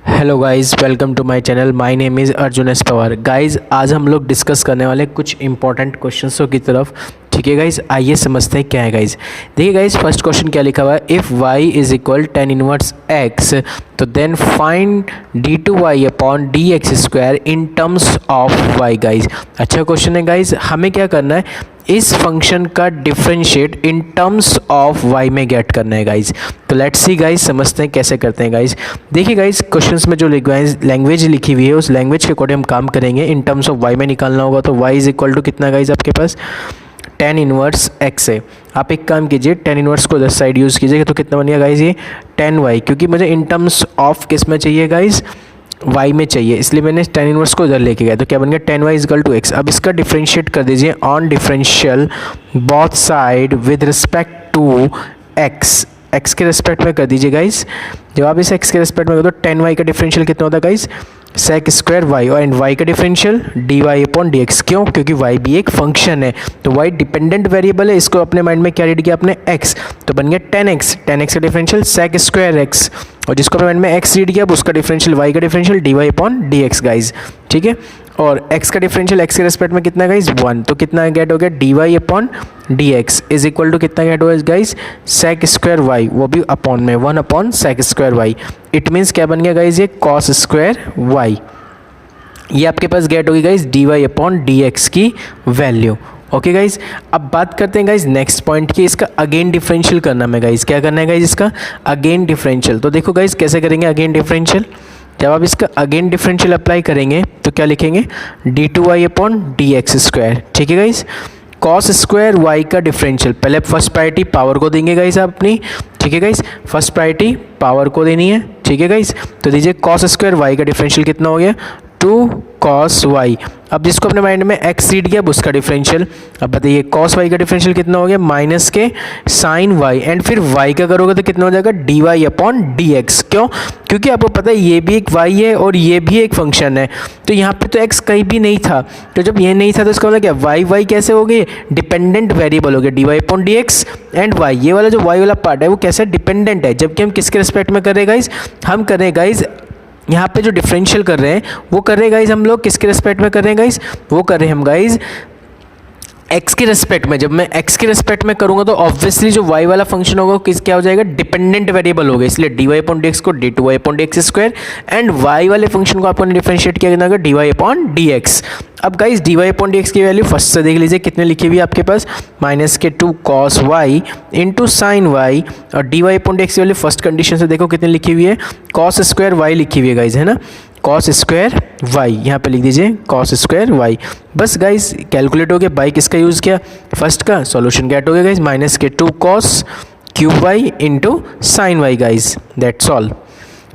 Hello guys, welcome to my channel. My name is Arjun S Pawar. Guys आज हम लोग discuss करने वाले कुछ इंपॉर्टेंट क्वेश्चंसों की तरफ। ठीक है गाइस, आइए समझते हैं क्या है गाइस। देखिए गाइस, फर्स्ट क्वेश्चन क्या लिखा हुआ है, if y is equal tan inverse x तो then find d2y upon dx square in terms of y। Guys अच्छा क्वेश्चन है गाइस। हमें क्या करना है, इस फंक्शन का differentiate in terms of y में गेट करना है गाइस। तो लेट्स सी गाइस, समझते हैं कैसे करते हैं गाइस। देखिए गाइस, क्वेश्चंस में जो लैंग्वेज लिखी हुई है उस लैंग्वेज के अकॉर्डिंग हम काम करेंगे। इन टर्म्स ऑफ y में निकालना होगा तो y इज इक्वल टू कितना गाइस, आपके पास tan इनवर्स x है। आप एक काम कीजिए, tan इनवर्स को 10 साइड यूज़ कीजिएगा तो कितना बन गया गाइस, ये tan y, क्योंकि मुझे इन टर्म्स ऑफ किस में चाहिए गाइस, y में चाहिए, इसलिए मैंने tan इनवर्स को इधर लेके गया। तो क्या बन गया, tan y is equal to x। अब इसका डिफरेंशिएट कर दीजिए on differential both side with respect to x। x के रिस्पेक्ट में कर दीजिए गाइस। जब आप इस x के रिस्पेक्ट में कर दो, tan y का डिफरेंशियल कितना होता है गाइस, sec स्क्वायर y, और एंड y का डिफरेंशियल dy अपॉन dx। क्यों? क्योंकि y भी एक फंक्शन है, तो y डिपेंडेंट वेरिएबल है। इसको अपने माइंड में क्या रीड किया आपने, x, तो बन गया tan x। tan x का डिफरेंशियल sec स्क्वायर x, और जिसको अपने माइंड में x रीड किया उसका डिफरेंशियल y का differential dy upon dx guys. ठीक है, और x का डिफरेंशियल x के रेस्पेक्ट में कितना गाइज, 1, तो कितना गेट हो गया, dy upon dx is equal to कितना गेट होगा गाइज, sec स्क्वायर y, वो भी अपॉन में 1 upon sec square y। It means क्या बन गया गाइज, ये cos स्क्वायर y। ये आपके पास गेट होगी गाइज dy अपॉन dx की वैल्यू। ओके गाइज, अब बात करते हैं गाइज नेक्स्ट पॉइंट की। इसका अगेन डिफरेंशियल करना है गाइज। क्या करना है गाइज, इसका अगेन डिफरेंशियल। तो देखो गाइज कैसे करेंगे अगेन डिफरेंशियल। जब आप इसका अगेन डिफरेंशियल अप्लाई करेंगे तो क्या लिखेंगे, d2y अपॉन dx स्क्वायर। ठीक है गाइज, cos स्क्वायर y का डिफरेंशियल, पहले फर्स्ट प्रायोरिटी पावर को देंगे गाइज आप अपनी। ठीक है गाइज, फर्स्ट प्रायोरिटी पावर को देनी है। ठीक है गाइज, तो दीजिए cos स्क्वायर y का डिफरेंशियल कितना हो गया, 2 cos y। अब जिसको अपने माइंड में x रीड किया उसका डिफरेंशियल। अब बताइए cos y का डिफरेंशियल कितना हो गया, माइनस के sin y, एंड फिर y का करोगे तो कितना हो जाएगा, dy अपॉन dx। क्यों? क्योंकि आपको पता है ये भी एक y है और ये भी एक फंक्शन है, तो यहाँ पे तो x कहीं भी नहीं था। तो जब ये नहीं था तो इसका मतलब क्या, y कैसे हो गए, डिपेंडेंट वेरिएबल हो गया, dy upon dx and y। ये वाला जो y वाला पार्ट है वो कैसे डिपेंडेंट है, जबकि हम किसके रिस्पेक्ट में कर रहे हैं गाइज, हम कर रहे हैं गाइज यहाँ पे जो डिफरेंशियल कर रहे हैं वो कर रहे हैं गाइज हम लोग किसके रिस्पेक्ट में कर रहे हैं गाइज, वो कर रहे हैं हम गाइज x के रेस्पेक्ट में। जब मैं x के रेस्पेक्ट में करूंगा तो ऑब्वियसली जो y वाला फंक्शन होगा किस क्या हो जाएगा, डिपेंडेंट वेरिएबल होगा, इसलिए dy अपॉन dx को d2y upon dx square, and y वाले फंक्शन को आपको डिफरेंशिएट किया जाएगा dy अपॉन dx। अब गाइस dy अपॉन dx की वैल्यू फर्स्ट से देख लीजिए कितने लिखी हुई है आपके पास, माइनस के 2 cos y into sine y, और dy अपॉन dx की वैल्यू फर्स्ट कंडीशन से देखो कितनी लिखी हुई है, cos स्क्वायर y लिखी हुई है गाइज, है ना, cos स्क्वायर y, यहाँ पे लिख दीजिए cos स्क्वायर y। बस गाइज कैलकुलेट हो गया, बाई किसका यूज़ किया, फर्स्ट का। सॉल्यूशन गेट हो गया गाइज, माइनस के 2 cos cube y into sine y guys, that's all.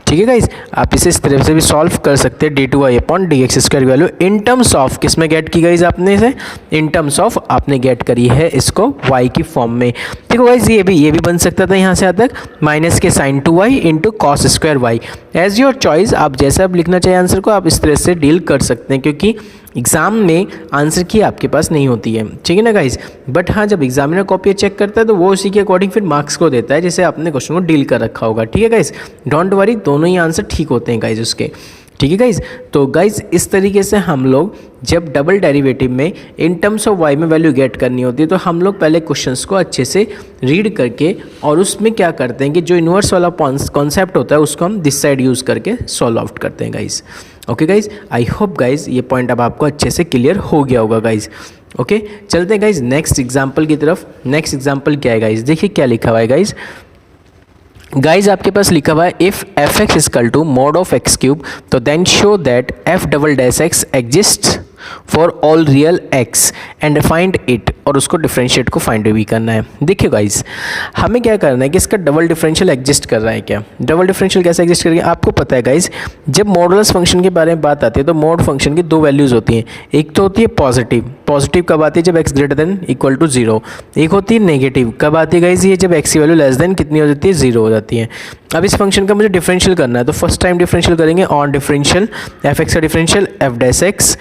ठीक है गाइज, आप इसे इस तरह से भी सॉल्व कर सकते हैं, d2y अपॉन dx स्क्वायर की वैल्यू इन टर्म्स ऑफ किस में गेट की गाइज आपने इसे, इन टर्म्स ऑफ आपने गेट करी है इसको y की फॉर्म में। देखो गाइज ये भी बन सकता था यहाँ से यहाँ तक, माइनस के sine 2y into cos square y। As your choice, आप जैसा आप लिखना चाहिए आंसर को आप इस तरह से डील कर सकते हैं, क्योंकि एग्जाम में आंसर की आपके पास नहीं होती है। ठीक है ना गाइज, बट हाँ जब एग्जामिनर कॉपी चेक करता है तो वो उसी के अकॉर्डिंग फिर मार्क्स को देता है जैसे आपने क्वेश्चन को डील कर रखा होगा। ठीक है गाइज, डोंट वरी, दोनों ही आंसर ठीक होते हैं गाइज उसके। ठीक है गाइज, तो गाइज इस तरीके से हम लोग जब डबल डेरिवेटिव में इन टर्म्स ऑफ y में वैल्यू गेट करनी होती है तो हम लोग पहले क्वेश्चंस को अच्छे से रीड करके और उसमें क्या करते हैं कि जो इन्वर्स वाला कॉन्सेप्ट होता है उसको हम दिस साइड यूज़ करके सॉल्व आउट करते हैं guys. Okay guys, I hope guys ये पॉइंट अब आपको अच्छे से क्लियर हो गया होगा गाइज। ओके, चलते हैं गाइज नेक्स्ट एग्जाम्पल की तरफ। नेक्स्ट एग्जाम्पल क्या है गाइज, देखिए क्या लिखा हुआ है गाइज। गाइज आपके पास लिखा हुआ है if f x is equal to mod of x cube तो then show that f double dash x exist for all real x and find it, और उसको डिफरेंशिएट को फाइंड भी करना है। देखिए गाइज हमें क्या करना है कि इसका डबल डिफरेंशियल एग्जिस्ट कर रहा है क्या, डबल डिफरेंशियल कैसे एग्जिस्ट करेगा, आपको पता है गाइज जब मॉडुलस फंक्शन के बारे में बात आती है तो मोड फंक्शन की दो वैल्यूज़ होती हैं, एक तो होती है पॉजिटिव, पॉजिटिव कब आती है जब x greater than equal to 0, एक होती है नेगेटिव, कब आती है गाइज ये जब x की वैल्यू लेस देन कितनी हो जाती है, 0 हो जाती है। अब इस फंक्शन का मुझे डिफरेंशियल करना है तो फर्स्ट टाइम डिफरेंशियल करेंगे ऑन डिफरेंशियल एफ एक्स का differential f dash x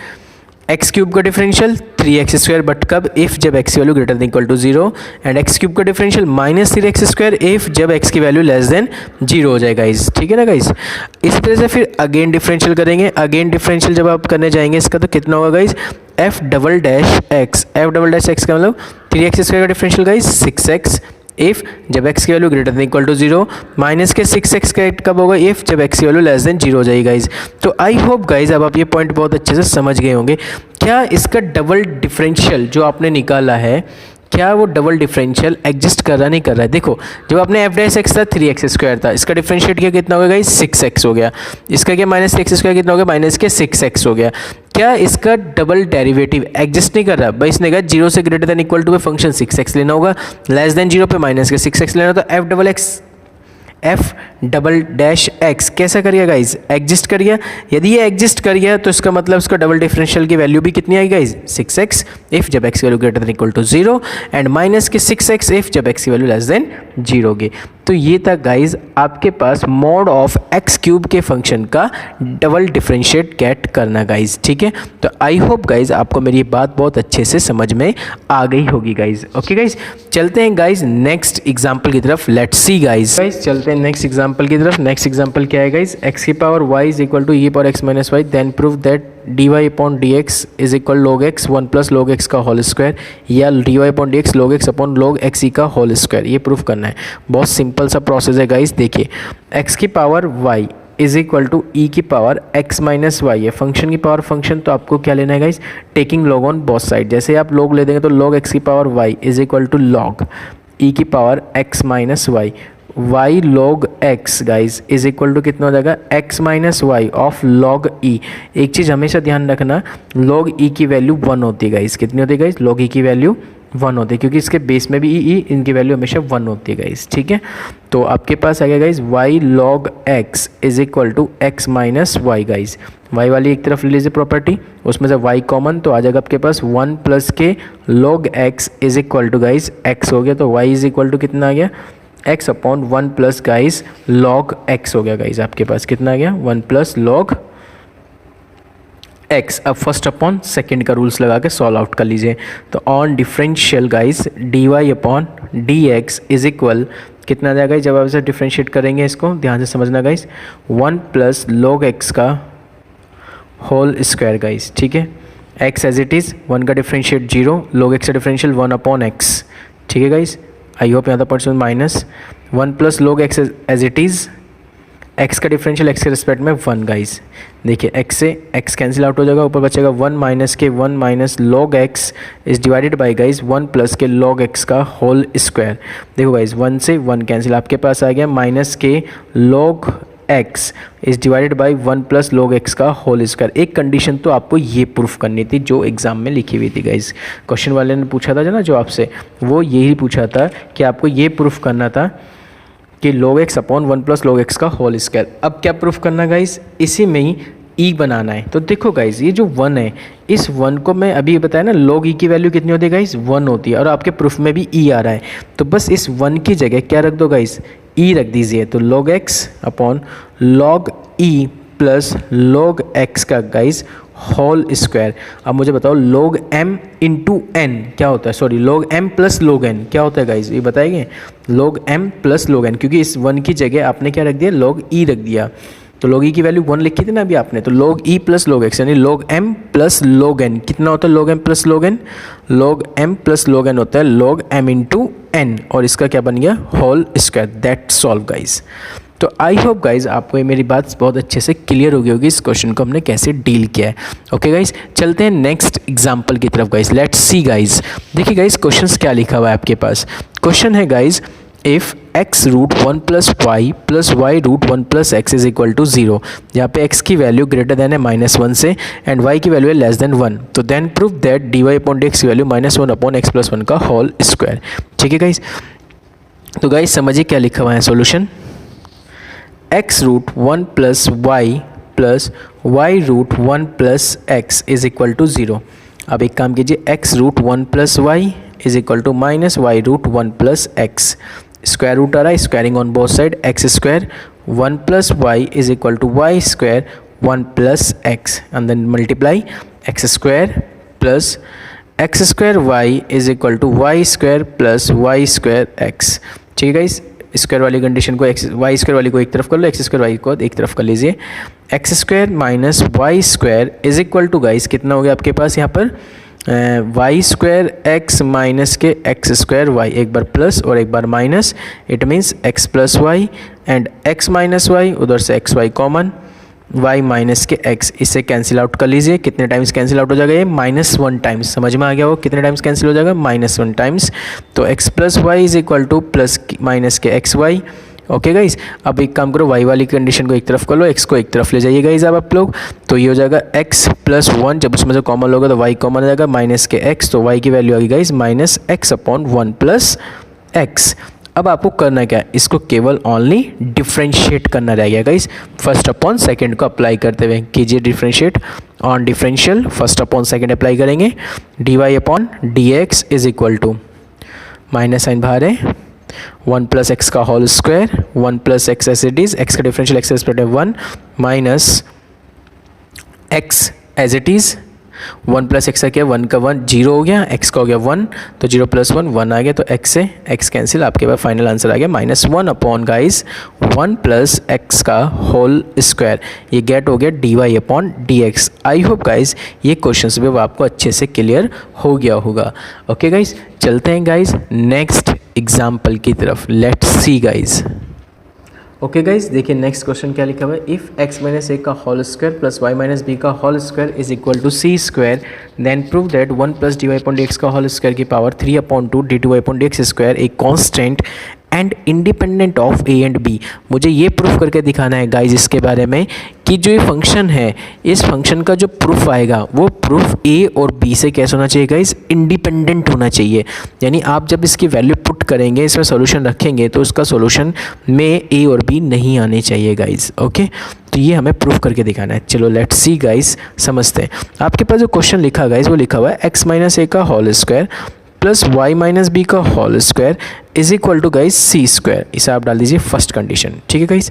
x cube का डिफरेंशियल 3x² बट कब, इफ़ जब x की value greater than equal to 0, and x cube का डिफरेंशियल -3x² इफ़ जब x की वैल्यू लेस देन 0 हो जाए गाइज, ठीक है ना गाइज। इसी तरह से फिर अगेन डिफरेंशियल करेंगे, अगेन डिफरेंशियल जब आप करने जाएंगे इसका तो कितना होगा guys, f double dash x का मतलब 3x² का डिफरेंशियल गाइज 6x इफ़ जब x की value greater than equal to 0, minus के 6x का कब होगा, इफ़ जब x की वैल्यू लेस देन 0 हो जाएगी गाइज। तो आई होप गाइज अब आप ये पॉइंट बहुत अच्छे से समझ गए होंगे। क्या इसका डबल डिफरेंशियल जो आपने निकाला है, क्या वो डबल डिफरेंशियल एग्जिस्ट कर रहा नहीं कर रहा है। देखो जब आपने एफ डैश एक्स था 3x² था, इसका डिफरेंशिएट किया कितना हो गया गाइस 6x हो गया, इसका क्या -3x² कितना हो गया -6x हो गया। क्या इसका डबल डेरिवेटिव एग्जिस्ट नहीं कर रहा भाई, इसने कहा 0 से ग्रेटर देन इक्वल टू पे फंक्शन 6x लेना होगा, लेस देन 0 पे -6x लेना, तो एफ डबल डैश एक्स कैसा कर गया गाइज, एग्जिस्ट कर गया। यदि ये एग्जिस्ट कर गया तो इसका मतलब इसका डबल डिफरेंशियल की वैल्यू भी कितनी आई गाइज 6x इफ जब x की value greater than equal to 0 and minus के 6x इफ जब x की वैल्यू लेस देन 0 होगी। तो ये था गाइज आपके पास मॉड ऑफ एक्स क्यूब के फंक्शन का डबल डिफरेंशिएट गेट करना गाइज, ठीक है। तो आई होप गाइज आपको मेरी बात बहुत अच्छे से समझ में आ गई होगी गाइज। ओके गाइज, चलते हैं गाइज नेक्स्ट एग्जांपल की तरफ, लेट्स सी गाइज। चलते हैं नेक्स्ट एग्जांपल की तरफ। नेक्स्ट एग्जांपल क्या है गाइज, x की power y is equal to e power x minus y, then prove that dy upon dx is equal log x 1 plus log x का whole square, या dy upon dx log x upon log x e का whole square, ये proof करना है। बहुत simple सा process है guys. देखिए x की power y is equal to e की पावर x माइनस वाई है, फंक्शन की पावर फंक्शन, तो आपको क्या लेना है guys, taking log on both side. जैसे आप लॉग ले देंगे तो log x की power y is equal to log e की power x minus y, y log x guys is equal to कितना हो जाएगा x minus y of log e। एक चीज़ हमेशा ध्यान रखना, log e की वैल्यू 1 होती है गाइज, कितनी होती है गाइज, log e की वैल्यू 1 होती है, क्योंकि इसके बेस में भी ई इनकी वैल्यू हमेशा 1 होती है गाइज, ठीक है। तो आपके पास आ गया guys y log x is equal to x minus y guys, y वाली एक तरफ ले लीजिए प्रॉपर्टी, उसमें से y कॉमन, तो आ जाएगा आपके पास 1 प्लस के log x is equal to guys x हो गया, तो y इज इक्वल टू कितना आ गया x upon 1 plus guys log x हो गया गाइज, आपके पास कितना आ गया 1 प्लस log x। अब फर्स्ट अपॉन सेकेंड का रूल्स लगा के सॉल्व आउट कर लीजिए। तो on differential guys dy upon dx is equal कितना आ जाएगा, जब आप इसे डिफरेंशिएट करेंगे, इसको ध्यान से समझना गाइज, 1 प्लस log x का होल स्क्वायर गाइज, ठीक है। x एज इट इज़, 1 का डिफरेंशिएट 0, log x का डिफरेंशियल 1 अपॉन x, ठीक है गाइज। आई होप यहाँ पर minus 1 plus log x as it is, x का डिफरेंशियल x के रिस्पेक्ट में 1 गाइज। देखिए x से x कैंसिल आउट हो जाएगा, ऊपर बचेगा 1 माइनस के 1 minus log x is divided by guys 1 plus के log x का होल स्क्वायर। देखो गाइज 1 से 1 कैंसिल, आपके पास आ गया माइनस के log x is divided by 1 plus log x का होल स्क्वायर। एक कंडीशन तो आपको ये प्रूफ करनी थी जो एग्जाम में लिखी हुई थी गाइज, क्वेश्चन वाले ने पूछा था ना जो आपसे, वो यही पूछा था कि आपको ये प्रूफ करना था कि log x upon 1 plus log x का होल स्क्वायर। अब क्या प्रूफ करना गाइज, इसी में ही e बनाना है। तो देखो गाइज ये जो 1 है, इस 1 को मैं अभी बताया ना, log e की वैल्यू कितनी होती है गाइज 1 होती है, और आपके प्रूफ में भी e आ रहा है, तो बस इस 1 की जगह क्या रख दो गाइज, e रख दीजिए। तो log x upon log e plus log x का गाइज होल स्क्वायर। अब मुझे बताओ log m इंटू n क्या होता है, sorry log m plus log n क्या होता है गाइज, ये बताएंगे। log m plus log n, क्योंकि इस 1 की जगह आपने क्या रख दिया, log e रख दिया, तो log e की वैल्यू 1 लिखी थी ना अभी आपने, तो log e plus log x यानी log m plus log n कितना होता है, log m plus log n, log m plus log n होता है log m इंटू n, और इसका क्या बन गया whole square. That solve guys. तो आई होप गाइज आपको ये मेरी बात बहुत अच्छे से क्लियर हो गई होगी, इस क्वेश्चन को हमने कैसे डील किया है। ओके गाइज, चलते हैं नेक्स्ट एग्जांपल की तरफ गाइज, लेट्स सी गाइज। देखिए गाइज क्वेश्चन क्या लिखा हुआ है आपके पास, क्वेश्चन है guys if x root 1 plus y plus y root 1 plus x is equal to 0, यहाँ पे x की वैल्यू ग्रेटर देन है -1 से एंड y की वैल्यू है लेस देन 1, तो then prove that dy upon dx की वैल्यू -1 अपॉन x प्लस 1 का होल स्क्वायर। ठीक है गाइज, तो गाइज समझिए क्या लिखा हुआ है solution, x root 1 plus y root 1 plus x is equal to 0। अब एक काम कीजिए, x root 1 plus y is equal to minus y root 1 plus x, square root आ रहा है, squaring on both side, x square 1 plus y is equal to y square 1 plus x and then multiply x square plus x square y is equal to y square plus y square x. ठीक है guys, square वाली condition को x y square वाली को एक तरफ कर लो, x square Y को एक तरफ कर लीजिए। X square minus y square is equal to guys कितना हो गया आपके पास यहाँ पर वाई स्क्वायर एक्स माइनस के एक्स स्क्वायर वाई, एक बार प्लस और एक बार minus, it means x plus y and x minus y, उधर से x y common, y minus के x, इसे कैंसिल आउट कर लीजिए। कितने टाइम्स कैंसिल आउट हो जाएगा ये? -1 टाइम्स। समझ में आ गया वो कितने टाइम्स कैंसिल हो जाएगा? -1 टाइम्स। तो x plus y is equal to plus minus के एक्स वाई। ओके गाइज, अब एक काम करो, y वाली कंडीशन को एक तरफ कर लो, x को एक तरफ ले जाइए गाइज अब आप लोग, तो ये हो जाएगा x प्लस 1, जब उसमें से कॉमन होगा तो y कॉमन आ जाएगा, माइनस के x, तो y की वैल्यू आ गई गाइज -x/1 प्लस x। अब आपको करना क्या है, इसको केवल ओनली डिफ्रेंशिएट करना रह गया गाइस। फर्स्ट अपॉन सेकंड को अप्लाई करते हुए कीजिए differentiate on differential, first upon second apply करेंगे। dy upon dx is equal to, minus sign बाहर है, 1 प्लस एक्स का whole square, 1 plus x as it is, x का differential x respect 1 minus x as it is, 1 plus x का क्या, 1 का 1 0 हो गया, x का हो गया 1, तो 0 प्लस 1 1 आ गया, तो x से x कैंसिल, आपके पास फाइनल आंसर आ गया -1 अपॉन गाइस 1 प्लस एक्स का होल स्क्वायर। ये गेट हो गया dy upon dx। I hope guys ये क्वेश्चन भी आपको अच्छे से क्लियर हो गया होगा। ओके गाइस, चलते हैं गाइस नेक्स्ट एग्जाम्पल की तरफ, let's see guys. Okay guys, देखिए नेक्स्ट क्वेश्चन क्या लिखा हुआ है, इफ़ x माइनस ए का whole square plus y minus B का whole square is equal to c square, then prove that 1 plus d Y upon D x का whole square की power 3/2 d two y upon D x square a constant and independent of a and b. मुझे ये proof करके दिखाना है guys इसके बारे में कि जो ये फंक्शन है, इस फंक्शन का जो प्रूफ आएगा वो प्रूफ ए और बी से कैसे होना चाहिए गाइज, इंडिपेंडेंट होना चाहिए। यानी आप जब इसकी वैल्यू पुट करेंगे, इसमें सॉल्यूशन रखेंगे, तो उसका सॉल्यूशन में ए और बी नहीं आने चाहिए गाइज। ओके, तो ये हमें प्रूफ करके दिखाना है। चलो लेट्स सी गाइज, समझते हैं। आपके पास जो क्वेश्चन लिखा गाइज वो लिखा हुआ है x माइनस ए का whole square plus y minus B का whole square is equal to guys c square. इसे आप डाल दीजिए फर्स्ट कंडीशन। ठीक है गाइज,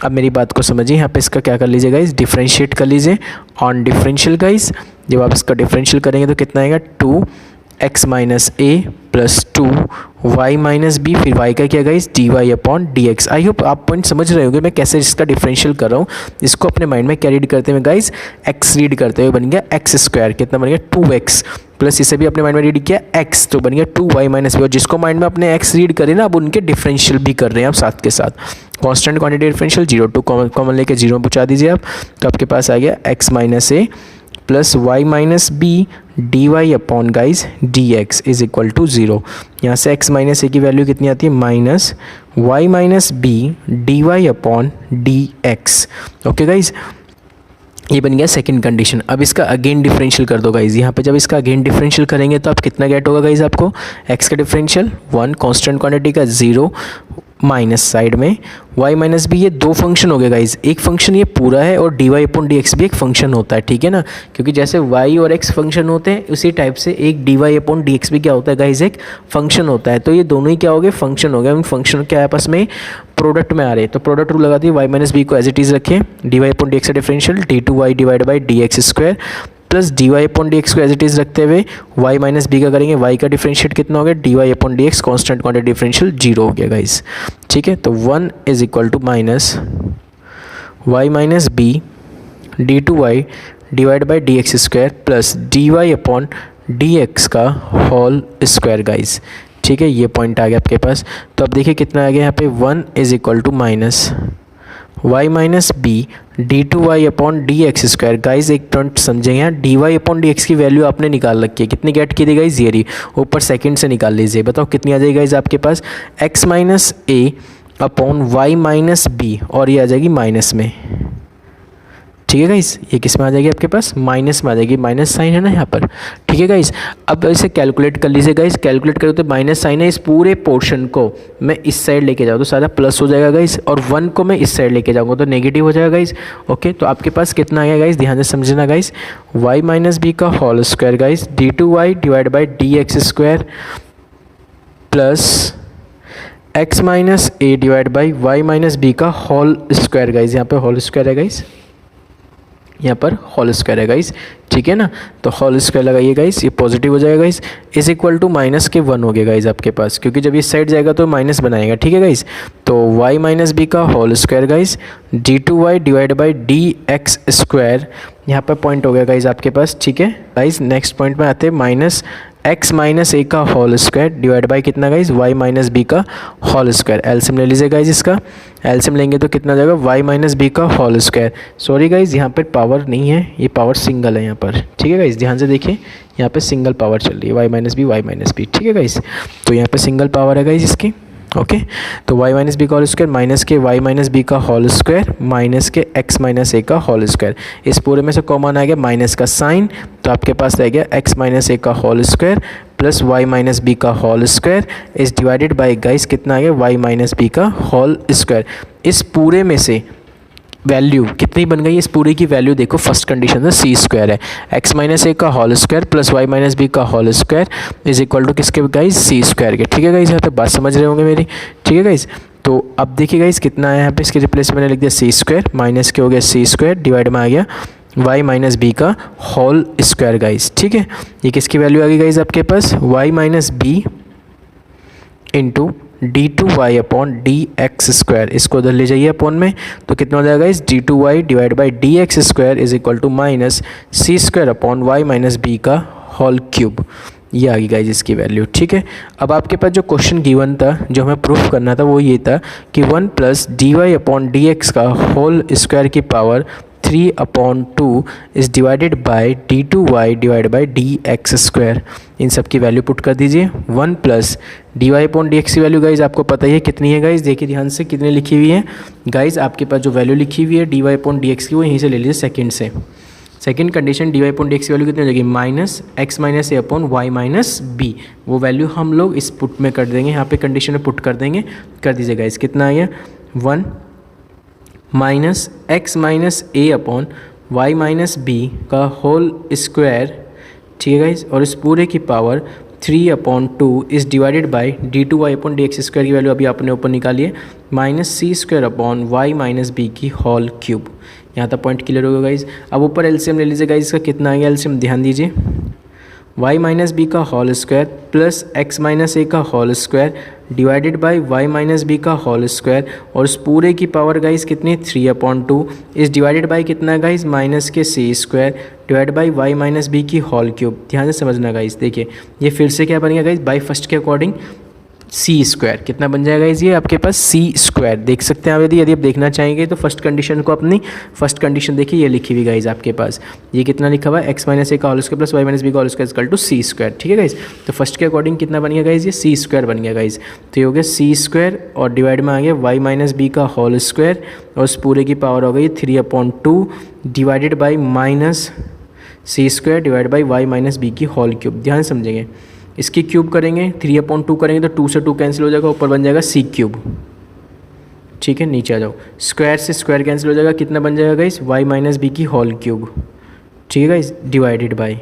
अब मेरी बात को समझिए, यहाँ पे इसका क्या कर लीजिए गाइज, डिफरेंशिएट कर लीजिए ऑन डिफरेंशियल गाइज। जब आप इसका डिफरेंशियल करेंगे तो कितना आएगा, 2x minus a plus 2y minus B, फिर y का क्या guys, dy upon dx। I hope आप पॉइंट समझ रहे होंगे मैं कैसे इसका डिफरेंशियल कर रहा हूँ। इसको अपने माइंड में क्या रीड करते हुए गाइज, x रीड करते हुए बन गया x स्क्वायर, कितना बन गया 2x, प्लस इसे भी अपने माइंड में रीड किया x, तो बन गया 2y माइनस बी। और जिसको माइंड में अपने x रीड करें ना, अब उनके डिफरेंशियल भी कर रहे हैं आप साथ के साथ। Constant quantity differential 0 to common लेके 0 में पहुँचा दीजिए आप, तो आपके पास आ गया x minus a plus y minus b d Y upon guys d x is equal to 0। यहाँ से x माइनस ए की वैल्यू कितनी आती है, minus y minus b d Y upon D x. Okay guys, ये बन गया सेकंड कंडीशन। अब इसका अगेन डिफरेंशियल कर दो गाइज। यहाँ पे जब इसका अगेन डिफरेंशियल करेंगे तो आप कितना गेट होगा गाइज, आपको x का डिफरेंशियल 1, कांस्टेंट क्वांटिटी का 0, माइनस साइड में y माइनस बी, ये दो फंक्शन हो गए गाइज। एक फंक्शन ये पूरा है और d Y upon D x भी एक फंक्शन होता है, ठीक है ना, क्योंकि जैसे y और x फंक्शन होते हैं उसी टाइप से एक d Y upon D x भी क्या होता है गाइज, एक फंक्शन होता है। तो ये दोनों ही क्या हो गए, फंक्शन हो गए। उन फंक्शन के आपस में प्रोडक्ट में आ रहे हैं, तो प्रोडक्ट रूल लगा दिए, y माइनस बी को एज इट इज़ रखें, d Y upon D x का differential d two y divide by d x square plus d Y upon D x को एज इट इज़ रखते हुए y minus B का करेंगे, y का differentiate कितना हो गया, d Y upon D x constant quantity differential 0 हो गया गाइस। ठीक है, तो 1 is equal to minus y minus b d two y divide by d x square plus d Y upon D x का whole square guys. ठीक है, ये point आ गया आपके पास। तो अब देखिए कितना आ गया यहाँ पे, 1 is equal to minus y minus b d two y upon D x square. Guys एक पॉइंट समझेंगे, यहाँ d Y upon D x की वैल्यू आपने निकाल रखी है, कितनी गेट की थी गाइज, ये रही, ऊपर सेकंड से निकाल लीजिए, बताओ कितनी आ जाएगी गाइज आपके पास, x minus a upon y minus B, और ये आ जाएगी माइनस में। ठीक है गाइस, ये किस में आ जाएगी आपके पास, माइनस में आ जाएगी, माइनस साइन है ना यहाँ पर। ठीक है गाइस, अब इसे कैलकुलेट कर लीजिए गाइस। कैलकुलेट करो तो माइनस साइन है, इस पूरे पोर्शन को मैं इस साइड लेके जाऊँ तो सारा प्लस हो जाएगा गाइस, और 1 को मैं इस साइड लेके जाऊँगा तो नेगेटिव हो जाएगा गाइस। ओके, तो आपके पास कितना आएगा गाइस, ध्यान से समझना गाइस, वाई माइनस बी का whole square guys d two y divide by d x square plus x minus a divide by Y minus B का होल स्क्वायर गाइस। यहाँ पे होल स्क्वायर है गाइस। यहाँ पर होल स्क्वायर है guys, ठीक है ना। तो होल स्क्वायर लगाइए गाइस, ये पॉजिटिव हो जाएगा guys, is equal to minus के 1 हो गया गाइस आपके पास, क्योंकि जब इस साइड जाएगा तो माइनस बनाएगा, ठीक है गाइस। तो y माइनस बी का whole square guys, d2y divide by d x square, यहाँ पर पॉइंट हो गया गाइस आपके पास, ठीक है गाइस। नेक्स्ट पॉइंट में आते हैं माइनस x माइनस ए का होल स्क्वायर डिवाइड बाई कितना गाइस, y माइनस बी का होल स्क्वायर। एलसीएम ले लीजिए गाइस, इसका एलसीएम लेंगे तो कितना जाएगा, y माइनस बी का होल स्क्वायर। सॉरी गाइस, यहाँ पर पावर नहीं है, ये पावर सिंगल है यहाँ पर, ठीक है गाइस। ध्यान से देखिए, यहाँ पे सिंगल पावर चल रही है, y माइनस बी, ठीक है गाइस। तो यहाँ पे सिंगल पावर है गाइस इसकी, ओके। तो y माइनस बी का होल स्क्वायर माइनस के y माइनस बी का होल स्क्वायर माइनस के x माइनस ए का होल स्क्वायर। इस पूरे में से कॉमन आ गया माइनस का साइन, तो आपके पास रह गया x माइनस ए का whole square plus y minus B का whole square is divided by guys कितना आ गया, y माइनस बी का होल स्क्वायर। इस पूरे में से वैल्यू कितनी बन गई, इस पूरी की वैल्यू देखो, फर्स्ट कंडीशन में सी स्क्वायर है, x माइनस ए का whole square plus y minus B का whole square is equal to किसके गाइस, सी स्क्वायर के, ठीक है गाइस। यहाँ तक बात समझ रहे होंगे मेरी, ठीक है गाइस। तो अब देखिए गाइस कितना है यहाँ पे, इसके रिप्लेस मैंने लिख दिया सी स्क्वायर, माइनस के हो गया सी स्क्वायर, डिवाइड में आ गया y माइनस बी का होल स्क्वायर गाइस, ठीक है। ये किसकी वैल्यू आ गई गाइस आपके पास, y minus b into d2y upon D x square, इसको उधर ले जाइए अपॉन में, तो कितना हो जाएगा इस d2y divide by d x square is equal to minus C square upon y minus B का होल क्यूब। ये आ गई गाइज इसकी वैल्यू, ठीक है। अब आपके पास जो क्वेश्चन गिवन था, जो हमें प्रूफ करना था, वो ये था कि 1 plus d Y upon D x का होल स्क्वायर की power 3/2 is divided by d2y divide by d x square. इन सब की वैल्यू पुट कर दीजिए। 1 plus d Y upon D x की वैल्यू गाइज आपको पता ही है कितनी है गाइज, देखिए ध्यान से कितनी लिखी हुई है गाइज। आपके पास जो वैल्यू लिखी हुई है d Y upon D x की, वो यहीं से ले लीजिए सेकेंड से। Second condition d Y upon D x की वैल्यू कितनी हो जाएगी, minus x minus a upon y minus b. वो वैल्यू हम लोग इस पुट में कर देंगे, यहाँ पे कंडीशन में पुट कर देंगे। कर दीजिए गाइज, कितना आ गया 1 minus x minus a upon y minus B का होल स्क्वायर, ठीक है गाइज, और इस पूरे की power 3/2 is divided by d2y upon D x square की वैल्यू अभी आपने ऊपर निकालिए, माइनस सी square upon y minus B की होल क्यूब। यहाँ तक पॉइंट क्लियर होगा गाइज। अब ऊपर एलसीएम ले लीजिए गाइज, इसका कितना आ गया एलसीएम, ध्यान दीजिए। y माइनस बी का whole square plus x minus a का whole square divided by Y minus B का होल स्क्वायर, और इस पूरे की पावर गाइज कितनी 3/2 इस डिवाइडेड बाई कितना गाइज माइनस के c square divide by Y minus B की होल क्यूब। ध्यान से समझना गाइज, देखिए ये फिर से क्या बन गया गाइज, बाई फर्स्ट के अकॉर्डिंग सी स्क्वायर कितना बन जाएगा इस, ये आपके पास सी स्क्वायर देख सकते हैं आप। यदि आप देखना चाहेंगे तो फर्स्ट कंडीशन को, अपनी फर्स्ट कंडीशन देखिए, ये लिखी हुई गाइज आपके पास, ये कितना लिखा हुआ है एक्स माइनस ए का whole square plus y minus B का whole square equal to c square, ठीक है गाइज। तो फर्स्ट के अकॉर्डिंग कितना बन गया गाइज, ये सी स्क्वायर बन गया गाइज। तो ये हो गया सी स्क्वायर और डिवाइड में आ गया वाई माइनस बी का होल स्क्वायर, और उस पूरे की पावर हो गई 3/2 divided by minus C square divide by Y minus B की होल क्यूब। ध्यान समझेंगे, इसकी क्यूब करेंगे 3/2 करेंगे तो 2 से 2 कैंसिल हो जाएगा, ऊपर बन जाएगा सी क्यूब, ठीक है। नीचे आ जाओ, स्क्वायर से स्क्वायर कैंसिल हो जाएगा, कितना बन जाएगा गाइस वाई माइनस बी की होल क्यूब, ठीक है guys, divided by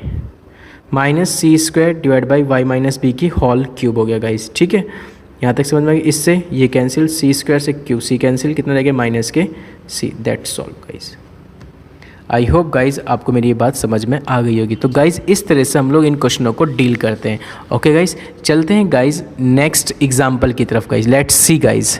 minus C square divide by Y minus B की होल क्यूब हो गया गाइस, ठीक है। यहाँ तक समझ में आ गया। इससे ये कैंसिल, सी स्क्वायर से क्यू सी कैंसिल, कितना रहेगा माइनस के C, that's all guys. I hope guys आपको मेरी ये बात समझ में आ गई होगी। तो गाइज़ इस तरह से हम लोग इन क्वेश्चनों को डील करते हैं। ओके गाइज़, चलते हैं गाइज़ नेक्स्ट एग्जाम्पल की तरफ guys, let's see guys.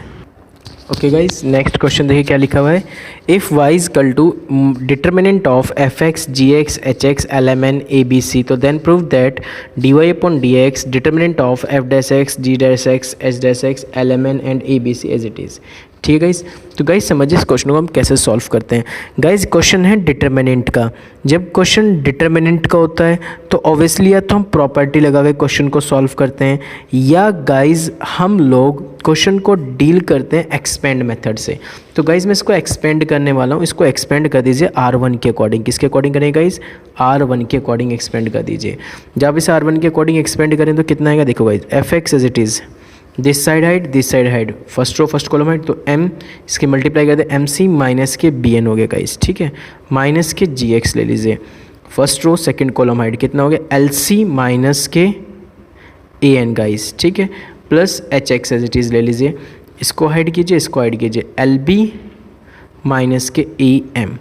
Okay guys, next question देखिए क्या लिखा हुआ है। If y equal to determinant of f x g x h x l m n a b c, तो then prove that d Y upon D x determinant of f dash x g dash x h dash x l m n and a b c as it is. ठीक है guys, तो guys समझिए इस question को हम कैसे solve करते हैं। गाइज क्वेश्चन है डिटर्मिनेंट का। जब क्वेश्चन डिटर्मिनेंट का होता है तो ऑब्वियसली या तो हम प्रॉपर्टी लगा के क्वेश्चन को सॉल्व करते हैं, या गाइज हम लोग क्वेश्चन को डील करते हैं एक्सपेंड मेथड से। तो गाइज मैं इसको एक्सपेंड करने वाला हूँ, इसको एक्सपेंड कर दीजिए R1 के अकॉर्डिंग। किसके अकॉर्डिंग करें गाइज, R1 के अकॉर्डिंग एक्सपेंड कर दीजिए। जब इसे R1 के अकॉर्डिंग एक्सपेंड करें तो कितना आएगा, देखो guys F X as it is, this side height this side height, first row first column height, तो m इसके मल्टीप्लाई करते हैं MC माइनस के BN हो गया गाइस, ठीक है, माइनस के GX ले लीजिए। First row second column height कितना हो गया LC माइनस के AN गाइस, ठीक है, plus HX as it is ले लीजिए। इसको हाइड कीजिए, इसको हाइड कीजिए, LB माइनस के AM,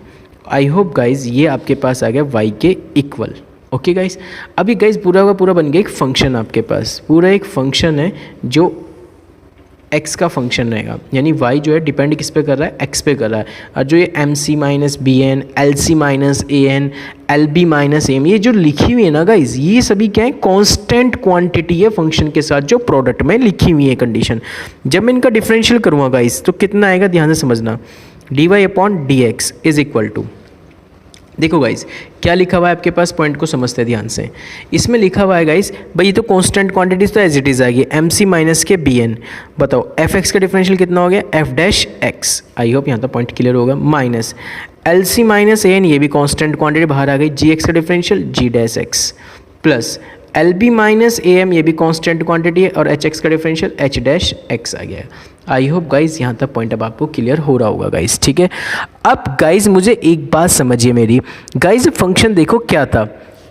आई होप गाइज ये आपके पास आ गया y के इक्वल। ओके गाइज, अभी गाइज पूरा का पूरा बन गया एक फंक्शन आपके पास, पूरा एक फंक्शन है जो x का फंक्शन रहेगा, यानी y जो है डिपेंड किस पे कर रहा है, x पे कर रहा है। और जो ये एम सी माइनस बी एन, एल सी माइनस ए n, l B minus m, ये जो लिखी हुई है ना गाइज, ये सभी क्या है, कांस्टेंट क्वांटिटी है फंक्शन के साथ जो प्रोडक्ट में लिखी हुई है कंडीशन। जब मैं इनका डिफरेंशियल करूँगा गाइज तो कितना आएगा, ध्यान से समझना, D Y upon D x is equal to, देखो गाइज क्या लिखा हुआ है आपके पास, पॉइंट को समझते हैं ध्यान से। इसमें लिखा हुआ है गाइज, भाई ये तो कांस्टेंट क्वांटिटीज तो एज इट इज आएगी, एम सी माइनस के बी एन, बताओ एफ एक्स का डिफरेंशियल कितना हो गया, F dash X, I hope यहाँ तक पॉइंट क्लियर होगा, माइनस एल सी माइनस ए एन, ये भी कांस्टेंट क्वांटिटी बाहर आ गई, जी एक्स का differential G dash X, plus L B minus A M, ये भी कांस्टेंट क्वांटिटी है, और एच एक्स का डिफरेंशियल एच डैश एक्स आ गया। आई होप गाइज यहाँ तक पॉइंट अब आपको क्लियर हो रहा होगा गाइज, ठीक है। अब गाइज मुझे एक बात समझिए मेरी, गाइज फंक्शन देखो क्या था,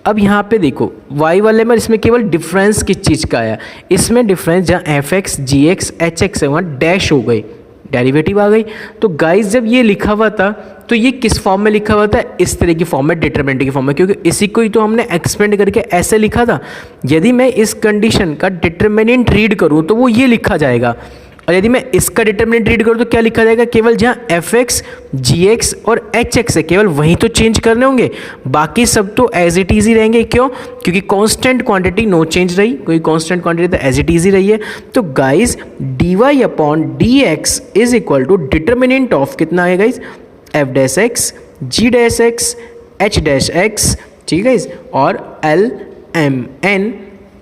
अब यहाँ पे देखो y वाले में इसमें केवल डिफरेंस किस चीज़ का आया, इसमें डिफरेंस जहाँ F x g x h x है वहाँ डैश हो गई, डेरिवेटिव आ गई। तो गाइज जब ये लिखा हुआ था तो ये किस फॉर्म में लिखा हुआ था, इस तरह की फॉर्म में, डिटरमिनेंट की फॉर्म में, क्योंकि इसी को ही तो हमने एक्सपेंड करके ऐसे लिखा था। यदि मैं इस कंडीशन का डिटरमिनेंट रीड करूँ तो वो ये लिखा जाएगा, और यदि मैं इसका डिटरमिनेंट रीड करूँ तो क्या लिखा जाएगा, केवल जहाँ एफ एक्स जी एक्स और एच एक्स है केवल वहीं तो चेंज करने होंगे, बाकी सब तो एज इट इज ही रहेंगे। क्यों, क्योंकि कांस्टेंट क्वांटिटी नो चेंज रही, कोई कांस्टेंट क्वांटिटी तो एज इट इज ही रही है। तो guys d Y upon D x is equal to determinant of कितना है guys, f dash x g dash x h dash x, ठीक है गाइज, और l m n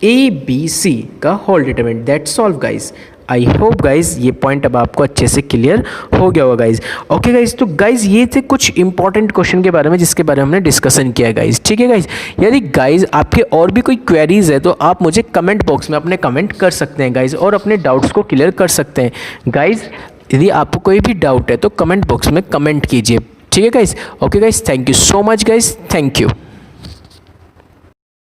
a b c का whole determinant, that's all guys. I hope guys ये point अब आपको अच्छे से क्लियर हो गया होगा गाइज। ओके गाइज, तो गाइज ये थे कुछ इंपॉर्टेंट क्वेश्चन के बारे में जिसके बारे में हमने डिस्कशन किया गाइज, ठीक है गाइज। यदि गाइज आपके और भी कोई क्वेरीज है तो आप मुझे कमेंट बॉक्स में अपने कमेंट कर सकते हैं गाइज, और अपने डाउट्स को क्लियर कर सकते हैं गाइज। यदि आपको कोई भी डाउट है तो कमेंट बॉक्स में कमेंट कीजिए, ठीक है guys. Okay guys, thank you so much guys, thank you.